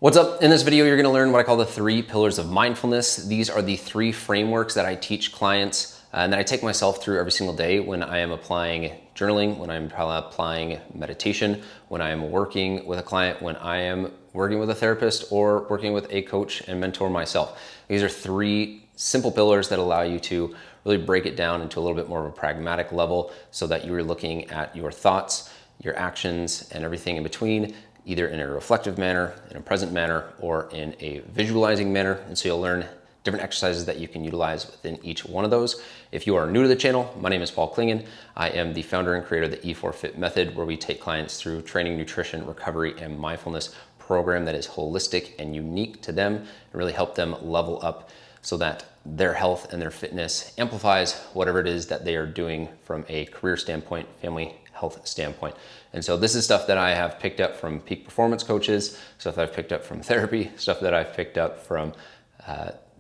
What's up? In this video, you're gonna learn what I call the 3 pillars of mindfulness. These are the 3 frameworks that I teach clients and that I take myself through every single day when I am applying journaling, when I'm applying meditation, when I am working with a client, when I am working with a therapist, or working with a coach and mentor myself. These are 3 simple pillars that allow you to really break it down into a little bit more of a pragmatic level so that you're looking at your thoughts, your actions, and everything in between, either in a reflective manner, in a present manner, or in a visualizing manner. And so you'll learn different exercises that you can utilize within each one of those. If you are new to the channel, my name is Paul Klingen. I am the founder and creator of the E4Fit method, where we take clients through training, nutrition, recovery, and mindfulness program that is holistic and unique to them and really help them level up so that their health and their fitness amplifies whatever it is that they are doing from a career standpoint, family health standpoint. And so this is stuff that I have picked up from peak performance coaches, stuff that I've picked up from therapy, stuff that I've picked up from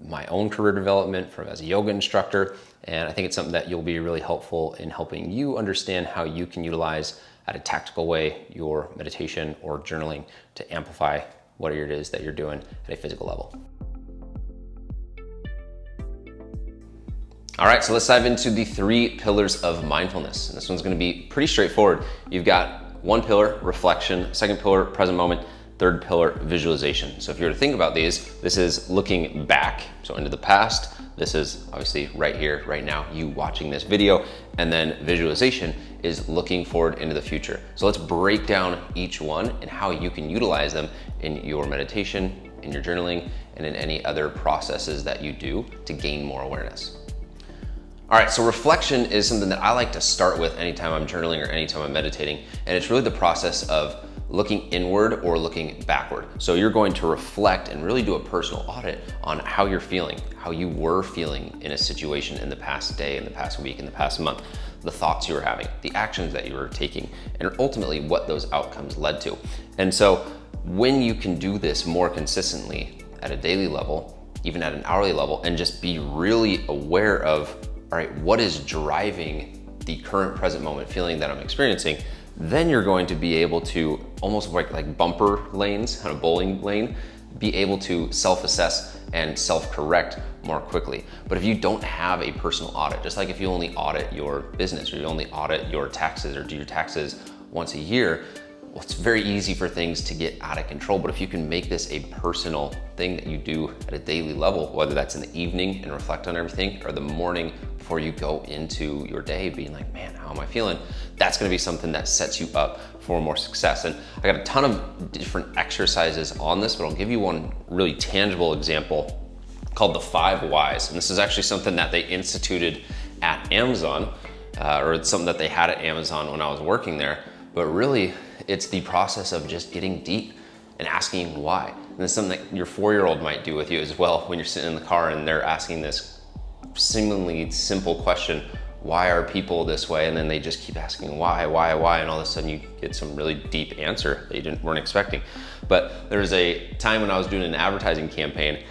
my own career development, from as a yoga instructor. And I think it's something that you'll be really helpful in helping you understand how you can utilize at a tactical way your meditation or journaling to amplify whatever it is that you're doing at a physical level. All right, so let's dive into the 3 pillars of mindfulness. And this one's gonna be pretty straightforward. You've got 1 pillar, reflection, 2nd pillar, present moment, 3rd pillar, visualization. So if you were to think about these, this is looking back, so into the past. This is obviously right here, right now, you watching this video. And then visualization is looking forward into the future. So let's break down each one and how you can utilize them in your meditation, in your journaling, and in any other processes that you do to gain more awareness. All right, so reflection is something that I like to start with anytime I'm journaling or anytime I'm meditating. And it's really the process of looking inward or looking backward. So you're going to reflect and really do a personal audit on how you're feeling, how you were feeling in a situation in the past day, in the past week, in the past month, the thoughts you were having, the actions that you were taking, and ultimately what those outcomes led to. And so when you can do this more consistently at a daily level, even at an hourly level, and just be really aware of, all right, what is driving the current present moment feeling that I'm experiencing, then you're going to be able to, almost like bumper lanes, kind of bowling lane, be able to self-assess and self-correct more quickly. But if you don't have a personal audit, just like if you only audit your business or you only audit your taxes or do your taxes once a year, well, it's very easy for things to get out of control. But if you can make this a personal thing that you do at a daily level, whether that's in the evening and reflect on everything, or the morning before you go into your day being like, man, how am I feeling? That's gonna be something that sets you up for more success. And I got a ton of different exercises on this, but I'll give you one really tangible example called the 5 whys. And this is actually something that they instituted at Amazon, or it's something that they had at Amazon when I was working there. But really, it's the process of just getting deep and asking why. And it's something that your 4-year-old might do with you as well when you're sitting in the car and they're asking this seemingly simple question, why are people this way? And then they just keep asking why, and all of a sudden you get some really deep answer that you weren't expecting. But there was a time when I was doing an advertising campaign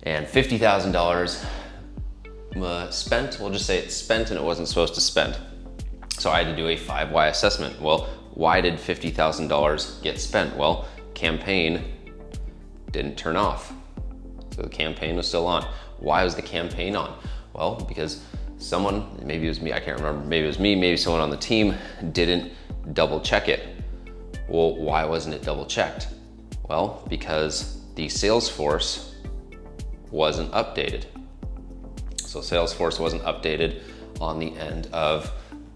and $50,000 spent, we'll just say it's spent and it wasn't supposed to spend. So I had to do a 5 why assessment. Well, why did $50,000 get spent? Well, campaign didn't turn off. So the campaign was still on. Why was the campaign on? Well, because someone, maybe it was me, I can't remember, maybe it was me, maybe someone on the team didn't double check it. Well, why wasn't it double checked? Well, because the Salesforce wasn't updated. So Salesforce wasn't updated on the end of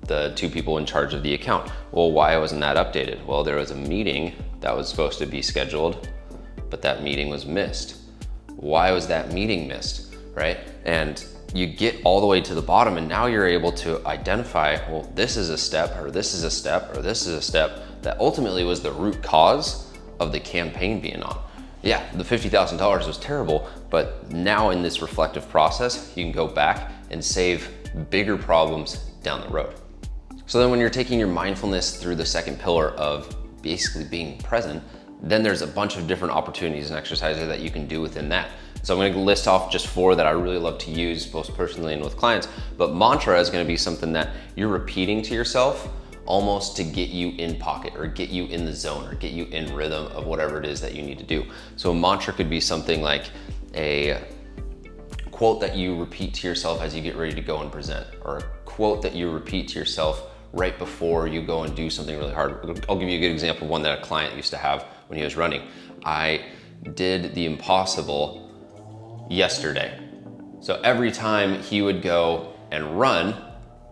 the 2 people in charge of the account. Well, why wasn't that updated? Well, there was a meeting that was supposed to be scheduled, but that meeting was missed. Why was that meeting missed, right? And you get all the way to the bottom and now you're able to identify, well, this is a step, or this is a step, or this is a step that ultimately was the root cause of the campaign being on. Yeah, the $50,000 was terrible, but now in this reflective process, you can go back and save bigger problems down the road. So then when you're taking your mindfulness through the 2nd pillar of basically being present, then there's a bunch of different opportunities and exercises that you can do within that. So I'm gonna list off just 4 that I really love to use both personally and with clients, but mantra is gonna be something that you're repeating to yourself almost to get you in pocket or get you in the zone or get you in rhythm of whatever it is that you need to do. So a mantra could be something like a quote that you repeat to yourself as you get ready to go and present, or a quote that you repeat to yourself right before you go and do something really hard. I'll give you a good example of one that a client used to have when he was running. I did the impossible yesterday. So every time he would go and run,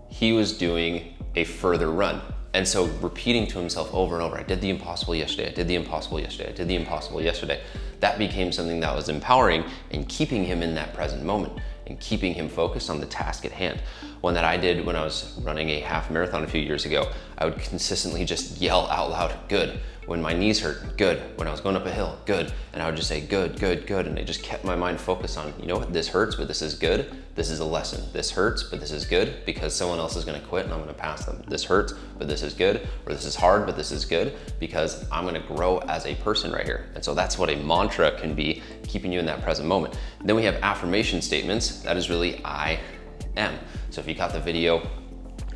he was doing a further run. And so repeating to himself over and over, I did the impossible yesterday, I did the impossible yesterday, I did the impossible yesterday. That became something that was empowering and keeping him in that present moment and keeping him focused on the task at hand. One that I did when I was running a half marathon a few years ago, I would consistently just yell out loud, good. When my knees hurt, good. When I was going up a hill, good. And I would just say, good, good, good. And it just kept my mind focused on, you know what, this hurts, but this is good. This is a lesson. This hurts, but this is good because someone else is gonna quit and I'm gonna pass them. This hurts, but this is good. Or this is hard, but this is good because I'm gonna grow as a person right here. And so that's what a mantra can be, keeping you in that present moment. And then we have affirmation statements. That is really I am. So if you caught the video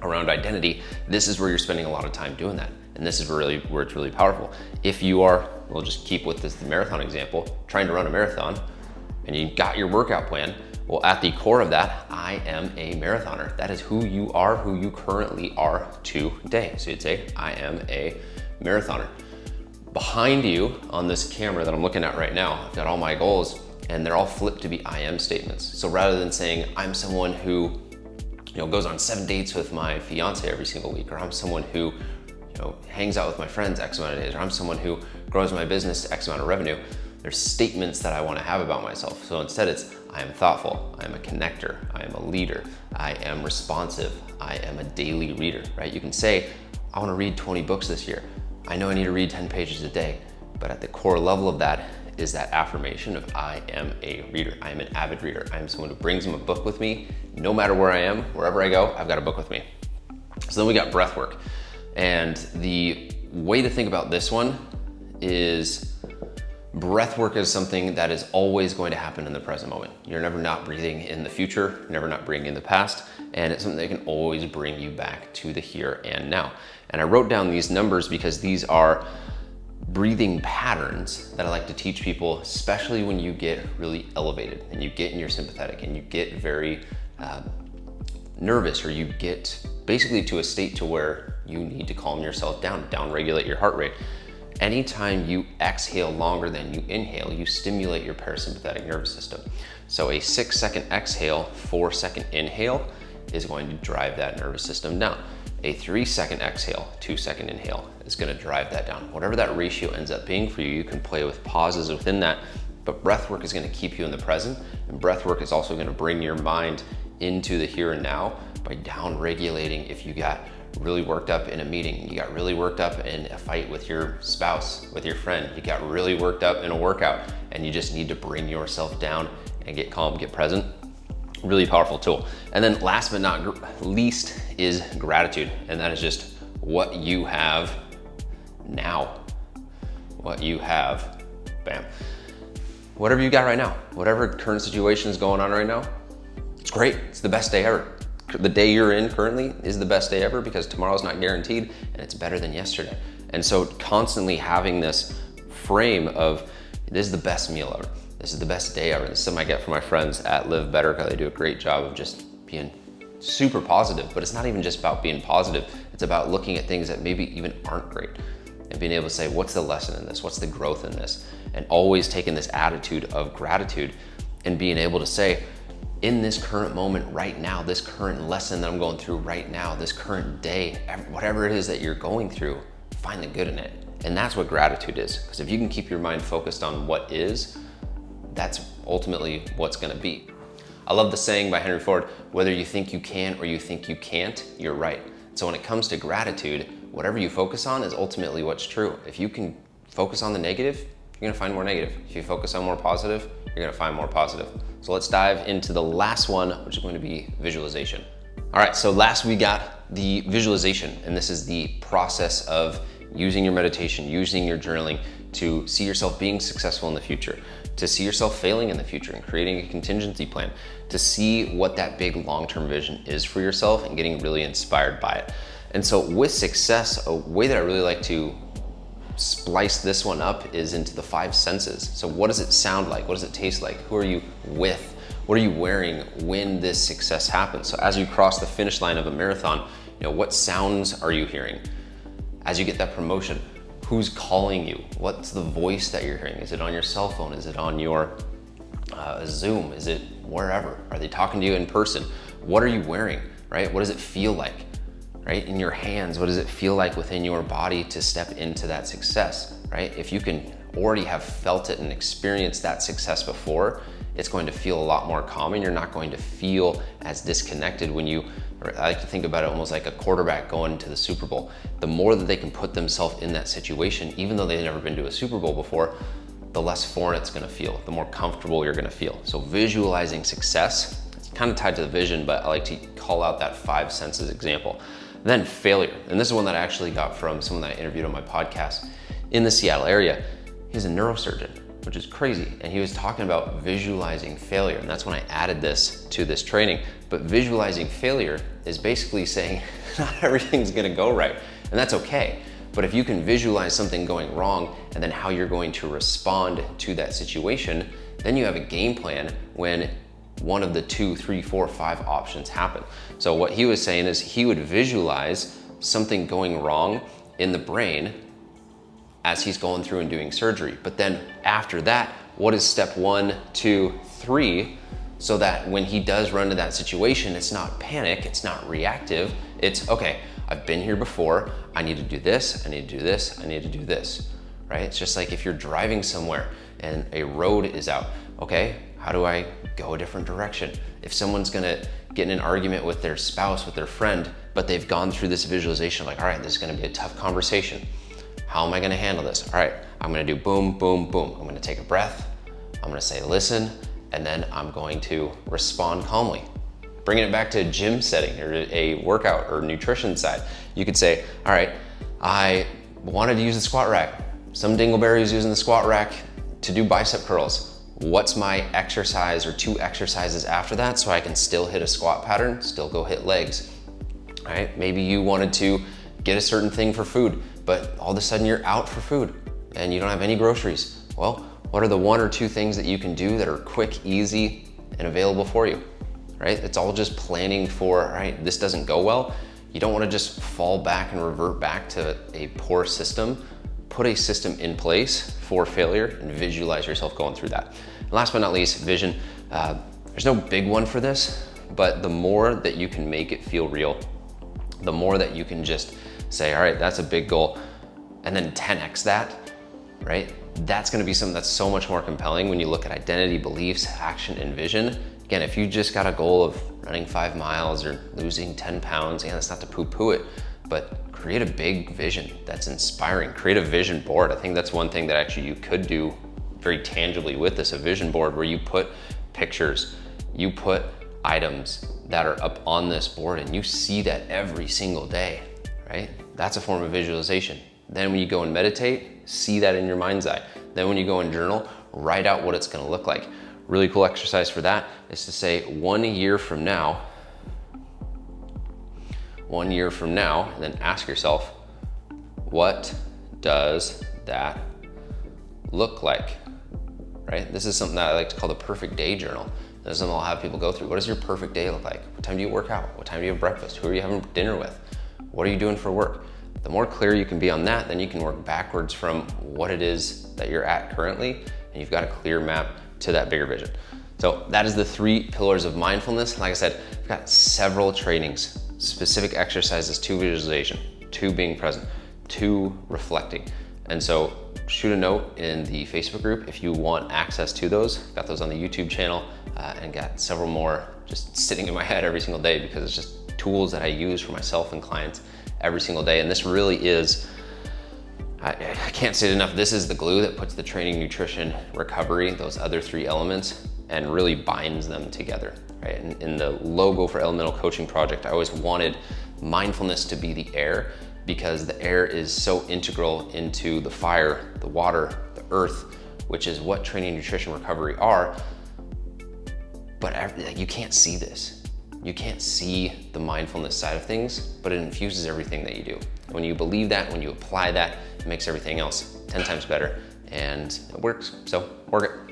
around identity, this is where you're spending a lot of time doing that. And this is really where it's really powerful. If you are, we'll just keep with this marathon example, trying to run a marathon and you got your workout plan, well, at the core of that, I am a marathoner. That is who you are, who you currently are today. So you'd say, I am a marathoner. Behind you on this camera that I'm looking at right now, I've got all my goals and they're all flipped to be I am statements. So rather than saying, I'm someone who goes on 7 dates with my fiance every single week, or I'm someone who hangs out with my friends X amount of days, or I'm someone who grows my business to X amount of revenue. There's statements that I want to have about myself. So instead it's, I am thoughtful, I am a connector, I am a leader, I am responsive, I am a daily reader, right? You can say, I want to read 20 books this year. I know I need to read 10 pages a day, but at the core level of that is that affirmation of I am a reader. I am an avid reader. I am someone who brings him a book with me. No matter where I am, wherever I go, I've got a book with me. So then we got breath work. And the way to think about this one is breath work is something that is always going to happen in the present moment. You're never not breathing in the future, you're never not breathing in the past, and it's something that can always bring you back to the here and now. And I wrote down these numbers because these are breathing patterns that I like to teach people, especially when you get really elevated and you get in your sympathetic and you get very nervous, or you get basically to a state to where you need to calm yourself down regulate your heart rate. Anytime you exhale longer than you inhale, you stimulate your parasympathetic nervous system. So a 6-second exhale, 4-second inhale is going to drive that nervous system down. A 3-second exhale, 2-second inhale is gonna drive that down. Whatever that ratio ends up being for you, you can play with pauses within that, but breath work is gonna keep you in the present, and breath work is also gonna bring your mind into the here and now by down regulating. If you got really worked up in a meeting, you got really worked up in a fight with your spouse, with your friend, you got really worked up in a workout, and you just need to bring yourself down and get calm, get present. Really powerful tool. And then last but not least is gratitude. And that is just what you have now. What you have, bam. Whatever you got right now, whatever current situation is going on right now, it's great. It's the best day ever. The day you're in currently is the best day ever because tomorrow's not guaranteed and it's better than yesterday. And so constantly having this frame of, this is the best meal ever. This is the best day ever. This is something I get from my friends at Live Better because they do a great job of just being super positive. But it's not even just about being positive. It's about looking at things that maybe even aren't great and being able to say, what's the lesson in this? What's the growth in this? And always taking this attitude of gratitude and being able to say, in this current moment right now, this current lesson that I'm going through right now, this current day, whatever it is that you're going through, find the good in it. And that's what gratitude is. Because if you can keep your mind focused on what is, that's ultimately what's gonna be. I love the saying by Henry Ford, whether you think you can or you think you can't, you're right. So when it comes to gratitude, whatever you focus on is ultimately what's true. If you can focus on the negative, you're gonna find more negative. If you focus on more positive, you're gonna find more positive. So let's dive into the last one, which is going to be visualization. All right, so last we got the visualization, and this is the process of using your meditation, using your journaling to see yourself being successful in the future, to see yourself failing in the future and creating a contingency plan, to see what that big long-term vision is for yourself and getting really inspired by it. And so with success, a way that I really like to splice this one up is into the 5 senses. So what does it sound like? What does it taste like? Who are you with? What are you wearing when this success happens? So as you cross the finish line of a marathon, what sounds are you hearing? As you get that promotion, who's calling you? What's the voice that you're hearing? Is it on your cell phone? Is it on your Zoom? Is it wherever? Are they talking to you in person? What are you wearing, right? What does it feel like, right? In your hands, what does it feel like within your body to step into that success, right? If you can already have felt it and experienced that success before, it's going to feel a lot more calming. You're not going to feel as disconnected when I like to think about it almost like a quarterback going to the Super Bowl. The more that they can put themselves in that situation, even though they've never been to a Super Bowl before, the less foreign it's gonna feel, the more comfortable you're gonna feel. So visualizing success, it's kind of tied to the vision, but I like to call out that 5 senses example. Then failure, and this is one that I actually got from someone that I interviewed on my podcast in the Seattle area. He's a neurosurgeon, which is crazy. And he was talking about visualizing failure. And that's when I added this to this training. But visualizing failure is basically saying not everything's gonna go right. And that's okay. But if you can visualize something going wrong and then how you're going to respond to that situation, then you have a game plan when one of the 2, 3, 4, 5 options happen. So what he was saying is he would visualize something going wrong in the brain as he's going through and doing surgery. But then after that, what is step 1, 2, 3, so that when he does run to that situation, it's not panic, it's not reactive, it's okay, I've been here before, I need to do this, I need to do this, I need to do this, right? It's just like if you're driving somewhere and a road is out, okay, how do I go a different direction? If someone's gonna get in an argument with their spouse, with their friend, but they've gone through this visualization, like, all right, this is gonna be a tough conversation. How am I gonna handle this? All right, I'm gonna do boom, boom, boom. I'm gonna take a breath. I'm gonna say listen, and then I'm going to respond calmly. Bringing it back to a gym setting or a workout or nutrition side, you could say, all right, I wanted to use the squat rack. Some dingleberry is using the squat rack to do bicep curls. What's my exercise or 2 exercises after that so I can still hit a squat pattern, still go hit legs, all right? Maybe you wanted to get a certain thing for food, but all of a sudden you're out for food and you don't have any groceries. Well, what are the 1 or 2 things that you can do that are quick, easy, and available for you, right? It's all just planning for, all right, this doesn't go well. You don't want to just fall back and revert back to a poor system. Put a system in place for failure and visualize yourself going through that. And last but not least, vision. There's no big one for this, but the more that you can make it feel real, the more that you can just say, all right, that's a big goal, and then 10x that, right? That's gonna be something that's so much more compelling when you look at identity, beliefs, action, and vision. Again, if you just got a goal of running 5 miles or losing 10 pounds, again, that's not to poo-poo it, but create a big vision that's inspiring. Create a vision board. I think that's one thing that actually you could do very tangibly with this, a vision board where you put pictures, you put items that are up on this board and you see that every single day, right? That's a form of visualization. Then when you go and meditate, see that in your mind's eye. Then when you go and journal, write out what it's gonna look like. Really cool exercise for that is to say 1 year from now, and then ask yourself, what does that look like, right? This is something that I like to call the perfect day journal. This is something I'll have people go through. What does your perfect day look like? What time do you work out? What time do you have breakfast? Who are you having dinner with? What are you doing for work? The more clear you can be on that, then you can work backwards from what it is that you're at currently, and you've got a clear map to that bigger vision. So that is the 3 pillars of mindfulness. Like I said, I've got several trainings, specific exercises to visualization, to being present, to reflecting. And so shoot a note in the Facebook group if you want access to those. Got those on the YouTube channel and got several more just sitting in my head every single day because it's just tools that I use for myself and clients every single day. And this really is, I can't say it enough, this is the glue that puts the training, nutrition, recovery, those other 3 elements, and really binds them together, right? And in the logo for Elemental Coaching Project, I always wanted mindfulness to be the air because the air is so integral into the fire, the water, the earth, which is what training, nutrition, recovery are. But you can't see this. you can't see the mindfulness side of things, but it infuses everything that you do. When you believe that, when you apply that, it makes everything else 10 times better, and it works. So work it.